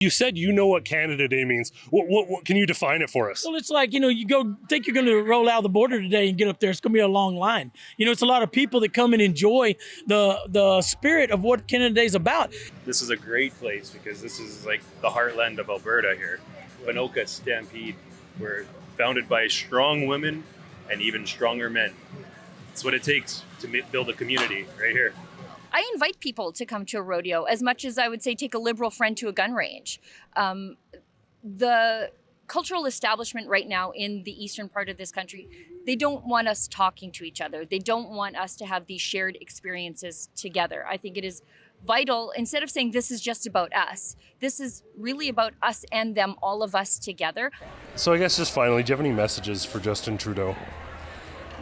You said you know what Canada Day means. What can you define it for us? Well, it's like, you go think you're going to roll out the border today and get up there. It's going to be a long line. It's a lot of people that come and enjoy the spirit of what Canada Day is about. This is a great place because this is like the heartland of Alberta here. Ponoka Stampede. We're founded by strong women and even stronger men. It's what it takes to build a community right here. I invite people to come to a rodeo as much as I would say take a liberal friend to a gun range. The cultural establishment right now in the eastern part of this country, they don't want us talking to each other. They don't want us to have these shared experiences together. I think it is vital, instead of saying this is just about us, this is really about us and them, all of us together. So I guess just finally, do you have any messages for Justin Trudeau?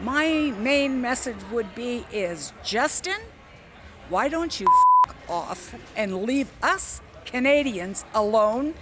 My main message would be is, Justin, why don't you off and leave us Canadians alone?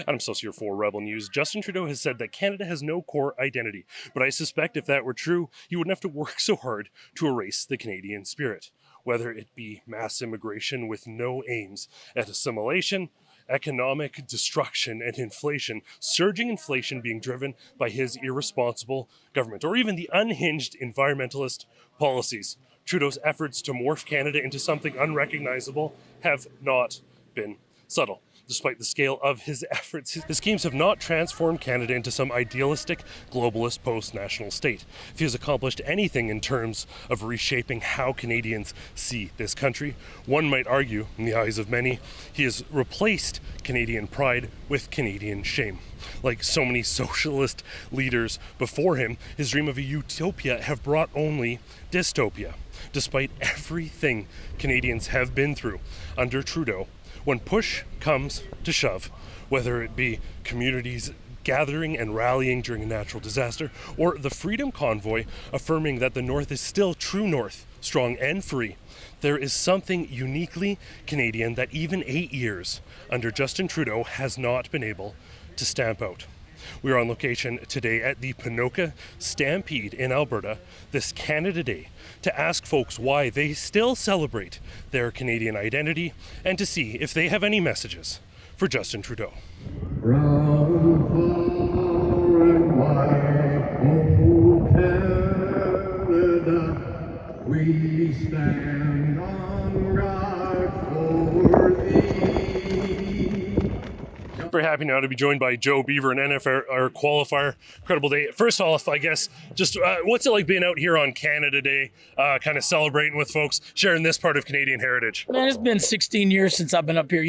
I'm Associate for Rebel News. Justin Trudeau has said that Canada has no core identity, but I suspect if that were true, he wouldn't have to work so hard to erase the Canadian spirit, whether it be mass immigration with no aims at assimilation, economic destruction and inflation, surging inflation being driven by his irresponsible government, or even the unhinged environmentalist policies. Trudeau's efforts to morph Canada into something unrecognizable have not been subtle. Despite the scale of his efforts, his schemes have not transformed Canada into some idealistic globalist post-national state. If he has accomplished anything in terms of reshaping how Canadians see this country, one might argue, in the eyes of many, he has replaced Canadian pride with Canadian shame. Like so many socialist leaders before him, his dream of a utopia have brought only dystopia. Despite everything Canadians have been through under Trudeau, when push comes to shove, whether it be communities gathering and rallying during a natural disaster, or the Freedom Convoy affirming that the North is still true North, strong and free, there is something uniquely Canadian that even 8 years under Justin Trudeau has not been able to stamp out. We are on location today at the Ponoka Stampede in Alberta, this Canada Day, to ask folks why they still celebrate their Canadian identity and to see if they have any messages for Justin Trudeau. Brown, far and wide, oh Canada, we stand on guard for thee. Very happy now to be joined by Joe Beaver, an NFR qualifier. Incredible day. First off, I guess, just what's it like being out here on Canada Day, kind of celebrating with folks, sharing this part of Canadian heritage? Man, it's been 16 years since I've been up here.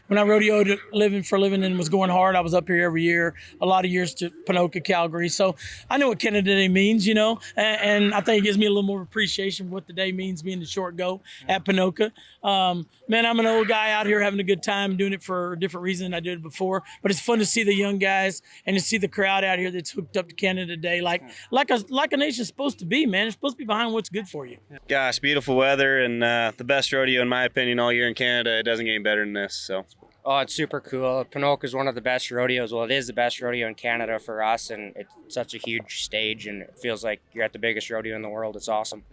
When I rodeoed living and was going hard, I was up here every year, a lot of years to Ponoka, Calgary. So I know what Canada Day means, and I think it gives me a little more appreciation for what the day means, being the short go at Ponoka. Man, I'm an old guy out here having a good time, doing it for a different reason than I did before. But it's fun to see the young guys and to see the crowd out here that's hooked up to Canada Day, like a nation's supposed to be, man. It's supposed to be behind what's good for you. Gosh, beautiful weather and the best rodeo in my opinion all year in Canada. It doesn't get any better than this. So. Oh, it's super cool. Ponoka is one of the best rodeos. Well, it is the best rodeo in Canada for us, and it's such a huge stage, and it feels like you're at the biggest rodeo in the world. It's awesome.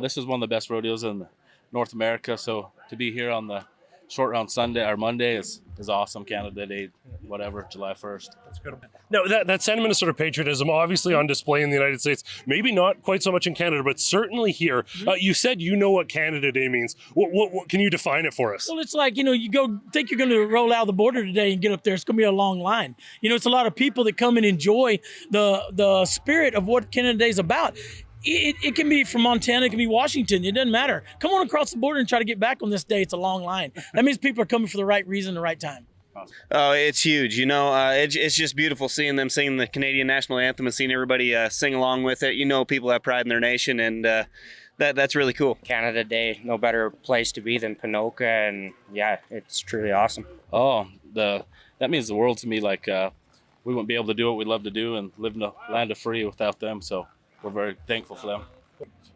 This is one of the best rodeos in North America, so to be here on the short round Sunday or Monday is awesome. Canada Day, whatever, July 1st. That's good. Now, that sentiment of sort of patriotism, obviously on display in the United States, maybe not quite so much in Canada, but certainly here. You said you know what Canada Day means. What can you define it for us? Well, it's like, you go think you're going to roll out the border today and get up there. It's going to be a long line. It's a lot of people that come and enjoy the spirit of what Canada Day is about. It can be from Montana, it can be Washington, it doesn't matter. Come on across the border and try to get back on this day. It's a long line. That means people are coming for the right reason, the right time. Oh, it's huge. It's just beautiful seeing them sing the Canadian national anthem and seeing everybody sing along with it. People have pride in their nation, and that's really cool. Canada Day, no better place to be than Ponoka, and yeah, it's truly awesome. Oh, that means the world to me. Like we wouldn't be able to do what we love to do and live in a land of free without them. So we're very thankful for them.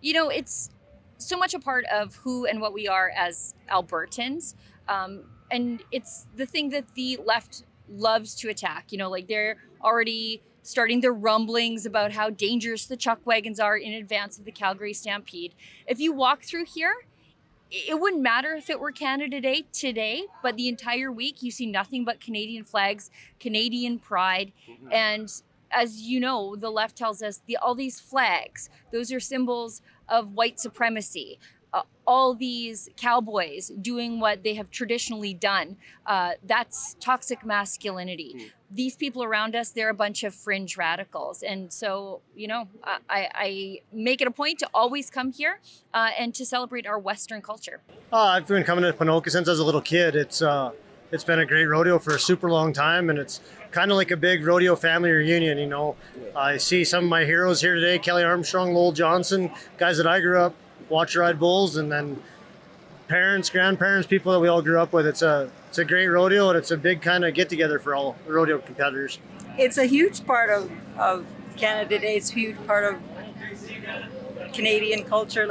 It's so much a part of who and what we are as Albertans. And it's the thing that the left loves to attack. They're already starting their rumblings about how dangerous the chuck wagons are in advance of the Calgary Stampede. If you walk through here, it wouldn't matter if it were Canada Day today, but the entire week you see nothing but Canadian flags, Canadian pride, and as you know, the left tells us all these flags, those are symbols of white supremacy. All these cowboys doing what they have traditionally done, that's toxic masculinity. These people around us, they're a bunch of fringe radicals. And so, I make it a point to always come here and to celebrate our Western culture. I've been coming to Ponoka since I was a little kid. It's been a great rodeo for a super long time, and it's kind of like a big rodeo family reunion. I see some of my heroes here today: Kelly Armstrong, Lowell Johnson, guys that I grew up watch ride bulls, and then parents, grandparents, people that we all grew up with. It's a great rodeo, and it's a big kind of get together for all the rodeo competitors. It's a huge part of Canada Day. It's a huge part of Canadian culture.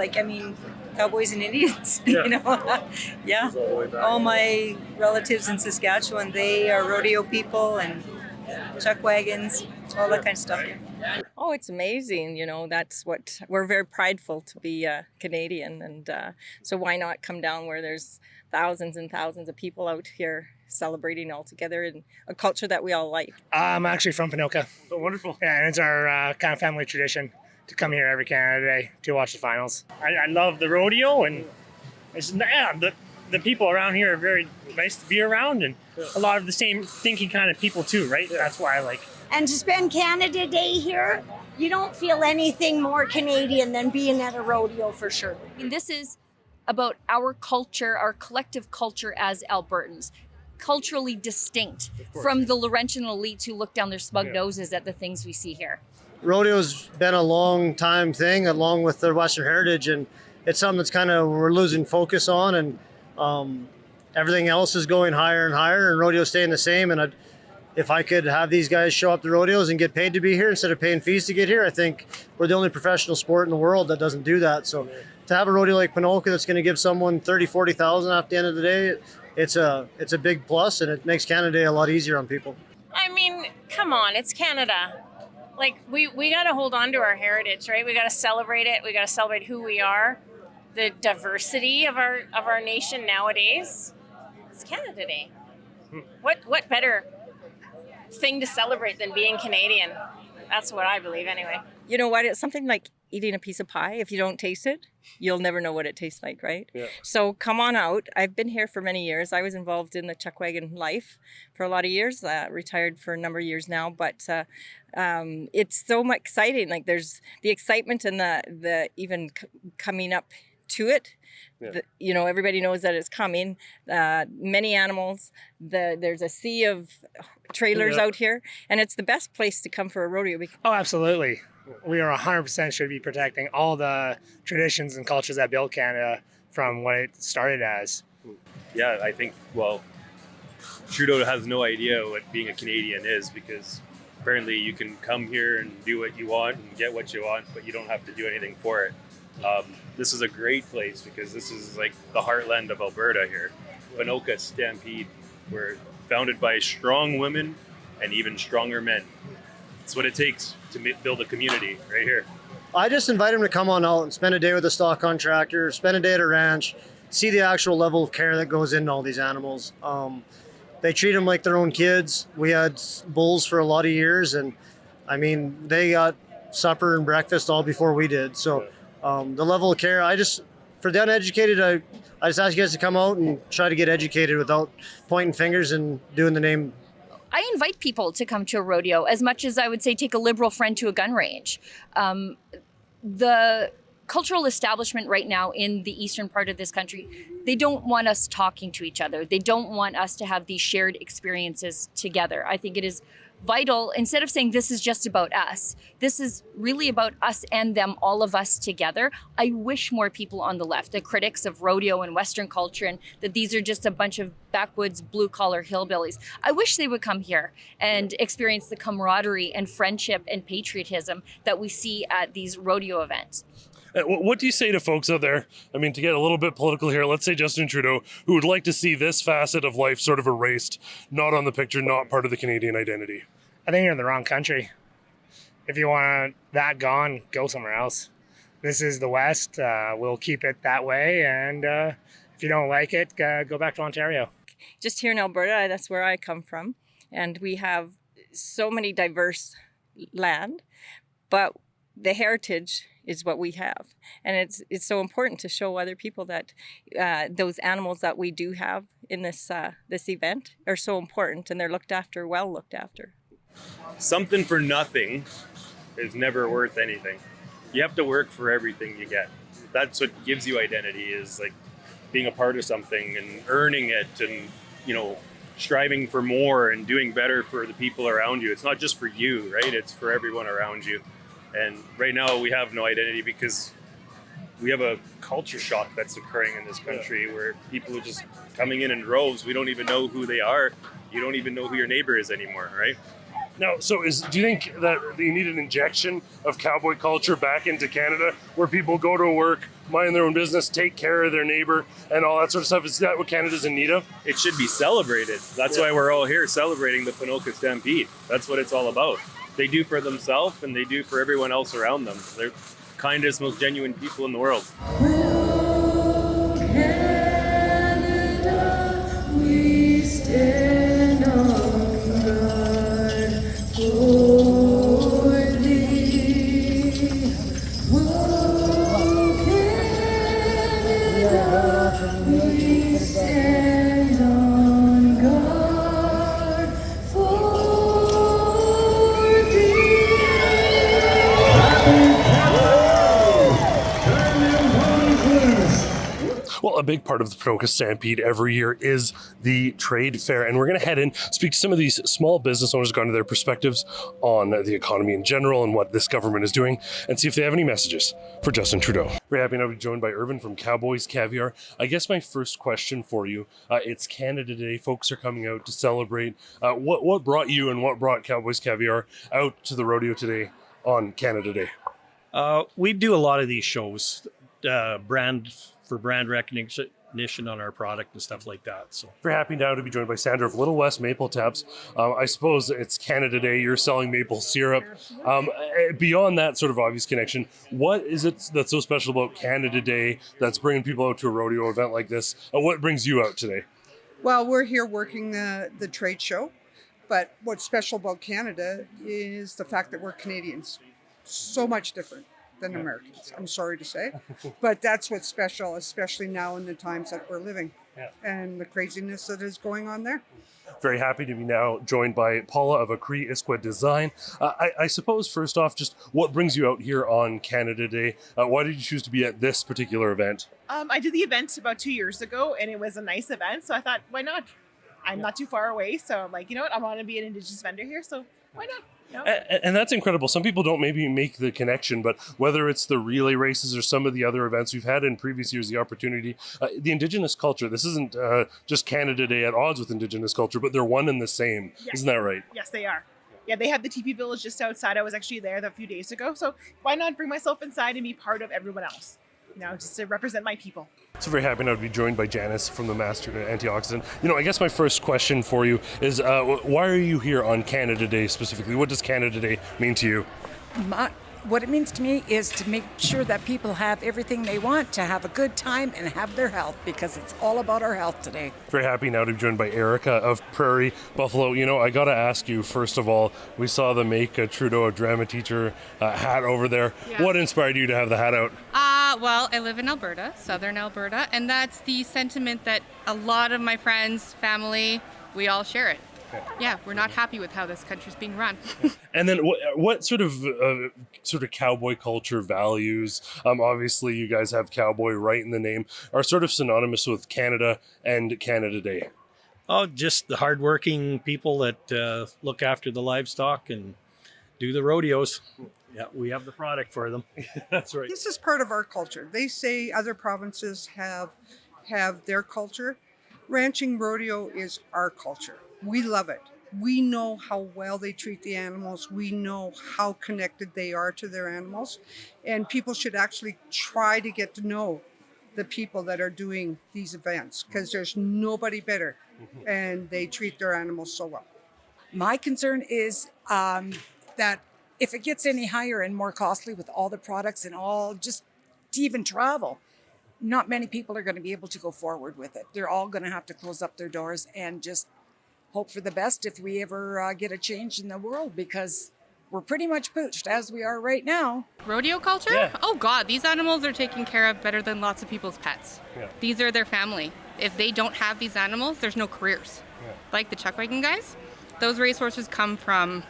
Cowboys and Indians, Yeah. All my relatives in Saskatchewan, they are rodeo people and chuck wagons, all that kind of stuff. Oh, it's amazing. That's what we're very prideful to be Canadian. And so why not come down where there's thousands and thousands of people out here celebrating all together in a culture that we all like. I'm actually from Ponoka. Oh, wonderful. Yeah, and it's our kind of family tradition to come here every Canada Day to watch the finals. I love the rodeo, and the people around here are very nice to be around, and a lot of the same thinking kind of people too, right? Yeah. That's why I like. And to spend Canada Day here, you don't feel anything more Canadian than being at a rodeo for sure. This is about our culture, our collective culture as Albertans, culturally distinct from the Laurentian elites who look down their smug noses at the things we see here. Rodeo's been a long time thing, along with the Western heritage, and it's something that's we're losing focus on, and everything else is going higher and higher, and rodeo's staying the same. And if I could have these guys show up to rodeos and get paid to be here instead of paying fees to get here, I think we're the only professional sport in the world that doesn't do that. So to have a rodeo like Ponoka that's going to give someone 30, 40,000 at the end of the day, it's a big plus, and it makes Canada Day a lot easier on people. Come on, it's Canada. We got to hold on to our heritage, right? We got to celebrate it. We got to celebrate who we are, the diversity of our nation nowadays. It's Canada Day. What better thing to celebrate than being Canadian? That's what I believe, anyway. You know what? It's something like eating a piece of pie. If you don't taste it, you'll never know what it tastes like, right? Yeah. So come on out. I've been here for many years. I was involved in the chuck wagon life for a lot of years, retired for a number of years now, but it's so much exciting. There's the excitement and the even coming up to it. Yeah. Everybody knows that it's coming. Many animals. There's a sea of trailers out here, and it's the best place to come for a rodeo. Oh, absolutely. We are 100% should be protecting all the traditions and cultures that built Canada from what it started as. Yeah, I think, Trudeau has no idea what being a Canadian is, because apparently you can come here and do what you want and get what you want, but you don't have to do anything for it. This is a great place because this is like the heartland of Alberta here. Ponoka Stampede. We're founded by strong women and even stronger men. It's what it takes to build a community right here. I just invite them to come on out and spend a day with a stock contractor, spend a day at a ranch, see the actual level of care that goes into all these animals. They treat them like their own kids. We had bulls for a lot of years, and they got supper and breakfast all before we did. So the level of care, for the uneducated, I just ask you guys to come out and try to get educated without pointing fingers and doing the name. I invite people to come to a rodeo as much as I would say take a liberal friend to a gun range. The cultural establishment right now in the eastern part of this country, they don't want us talking to each other. They don't want us to have these shared experiences together. I think it is vital, instead of saying this is just about us, this is really about us and them, all of us together. I wish more people on the left, the critics of rodeo and Western culture, and that these are just a bunch of backwoods blue-collar hillbillies, I wish they would come here and experience the camaraderie and friendship and patriotism that we see at these rodeo events. What do you say to folks out there? To get a little bit political here, let's say Justin Trudeau, who would like to see this facet of life sort of erased, not on the picture, not part of the Canadian identity. I think you're in the wrong country. If you want that gone, go somewhere else. This is the West. We'll keep it that way. And if you don't like it, go back to Ontario. Just here in Alberta, that's where I come from. And we have so many diverse land, but the heritage is what we have. And it's so important to show other people that those animals that we do have in this event are so important, and they're looked after, well looked after. Something for nothing is never worth anything. You have to work for everything you get. That's what gives you identity, is like being a part of something and earning it, and striving for more and doing better for the people around you. It's not just for you, right? It's for everyone around you. And right now we have no identity because we have a culture shock that's occurring in this country where people are just coming in droves. We don't even know who they are. You don't even know who your neighbor is anymore, right? Now, do you think that you need an injection of cowboy culture back into Canada, where people go to work, mind their own business, take care of their neighbor, and all that sort of stuff? Is that what Canada's in need of? It should be celebrated. That's why we're all here celebrating the Ponoka Stampede. That's what it's all about. They do for themselves, and they do for everyone else around them. They're the kindest, most genuine people in the world. Canada, we stand on guard for thee. Whoa, Canada, we stand on guard for Well, a big part of the Ponoka Stampede every year is the trade fair, and we're going to head in, speak to some of these small business owners, go into their perspectives on the economy in general and what this government is doing, and see if they have any messages for Justin Trudeau. Very happy now to be joined by Irvin from Cowboys Caviar. I guess my first question for you, it's Canada Day. Folks are coming out to celebrate. What brought you and what brought Cowboys Caviar out to the rodeo today on Canada Day? We do a lot of these shows, brand recognition on our product and stuff like that. So very happy now to be joined by Sandra of Little West Maple Taps. I suppose it's Canada Day. You're selling maple syrup. Beyond that sort of obvious connection, what is it that's so special about Canada Day that's bringing people out to a rodeo event like this? What brings you out today? Well, we're here working the trade show, but what's special about Canada is the fact that we're Canadians. So much different than Americans, I'm sorry to say, but that's what's special, especially now in the times that we're living and the craziness that is going on there. Very happy to be now joined by Paula of Acree Isqua Design. I suppose first off, just what brings you out here on Canada Day? Why did you choose to be at this particular event? I did the event about 2 years ago, and it was a nice event, so I thought, why not? I'm not too far away, so I'm like, you know what, I want to be an Indigenous vendor here, so why not? And that's incredible. Some people don't maybe make the connection, but whether it's the relay races or some of the other events we've had in previous years, the opportunity, the Indigenous culture, this isn't just Canada Day at odds with Indigenous culture, but they're one and the same. Yes. Isn't that right? Yes, they are. Yeah, they have the teepee village just outside. I was actually there a few days ago, so why not bring myself inside and be part of everyone else? Just to represent my people. So very happy now to be joined by Janice from the Master Antioxidant. I guess my first question for you is, why are you here on Canada Day specifically? What does Canada Day mean to you? What it means to me is to make sure that people have everything they want, to have a good time and have their health, because it's all about our health today. Very happy now to be joined by Erica of Prairie Buffalo. I got to ask you, first of all, we saw the Make a Trudeau a Drama Teacher hat over there. Yeah. What inspired you to have the hat out? Well, I live in Alberta, southern Alberta, and that's the sentiment that a lot of my friends, family, we all share it. Yeah, we're not happy with how this country's being run. And then what sort of cowboy culture values, obviously you guys have cowboy right in the name, are sort of synonymous with Canada and Canada Day? Oh, just the hardworking people that look after the livestock and do the rodeos. Yeah, we have the product for them. That's right. This is part of our culture. They say other provinces have their culture. Ranching rodeo is our culture. We love it. We know how well they treat the animals. We know how connected they are to their animals. And people should actually try to get to know the people that are doing these events, because there's nobody better, and they treat their animals so well. My concern is that if it gets any higher and more costly with all the products and all, just to even travel. Not many people are going to be able to go forward with it. They're all going to have to close up their doors and just hope for the best if we ever get a change in the world, because we're pretty much pooched as we are right now. Rodeo culture? Yeah. Oh God, these animals are taken care of better than lots of people's pets. Yeah. These are their family. If they don't have these animals, there's no careers. Yeah. Like the chuck wagon guys, those racehorses come from,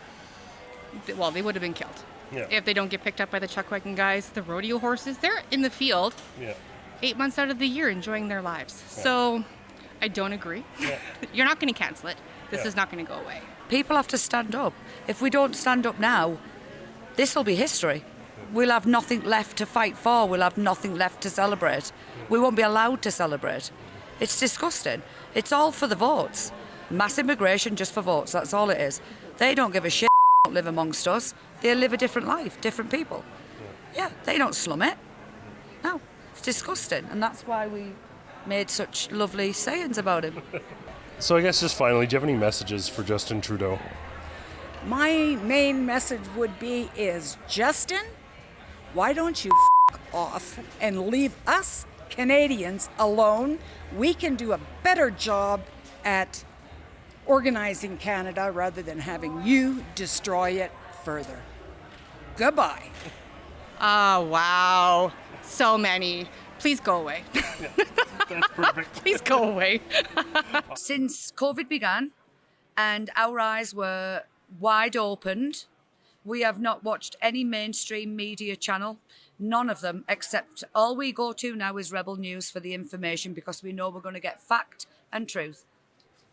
well, they would have been killed. Yeah. If they don't get picked up by the chuck wagon guys. The rodeo horses, they're in the field Yeah. 8 months out of the year enjoying their lives. Yeah. So I don't agree. Yeah. You're not going to cancel it. This Yeah. is not going to go away. People have to stand up. If we don't stand up now, this will be history. We'll have nothing left to fight for. We'll have nothing left to celebrate. We won't be allowed to celebrate. It's disgusting. It's all for the votes. Mass immigration just for votes, that's all it is. They don't give a shit. They don't live amongst us. They live a different life, different people. Yeah, they don't slum it. No, it's disgusting. And that's why we made such lovely sayings about him. So I guess just finally, do you have any messages for Justin Trudeau? My main message would be is, Justin, why don't you off and leave us Canadians alone? We can do a better job at organizing Canada rather than having you destroy it further. Goodbye. Oh, wow. So many. Please go away. That's perfect. Please go away. Since COVID began and our eyes were wide opened, we have not watched any mainstream media channel, none of them, except all we go to now is Rebel News for the information, because we know we're going to get fact and truth.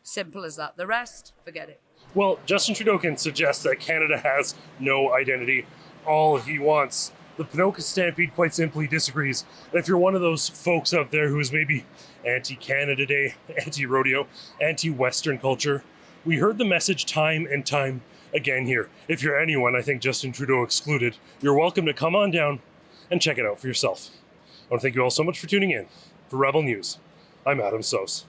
Simple as that. The rest, forget it. Well, Justin Trudeau can suggest that Canada has no identity. All he wants. The Ponoka Stampede quite simply disagrees. And if you're one of those folks out there who is maybe anti-Canada Day, anti-rodeo, anti-Western culture, we heard the message time and time again here. If you're anyone, I think Justin Trudeau excluded, you're welcome to come on down and check it out for yourself. I want to thank you all so much for tuning in. For Rebel News, I'm Adam Sos.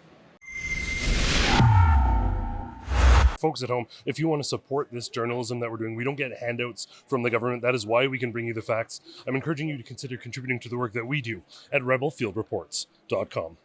Folks at home, if you want to support this journalism that we're doing, we don't get handouts from the government. That is why we can bring you the facts. I'm encouraging you to consider contributing to the work that we do at rebelfieldreports.com.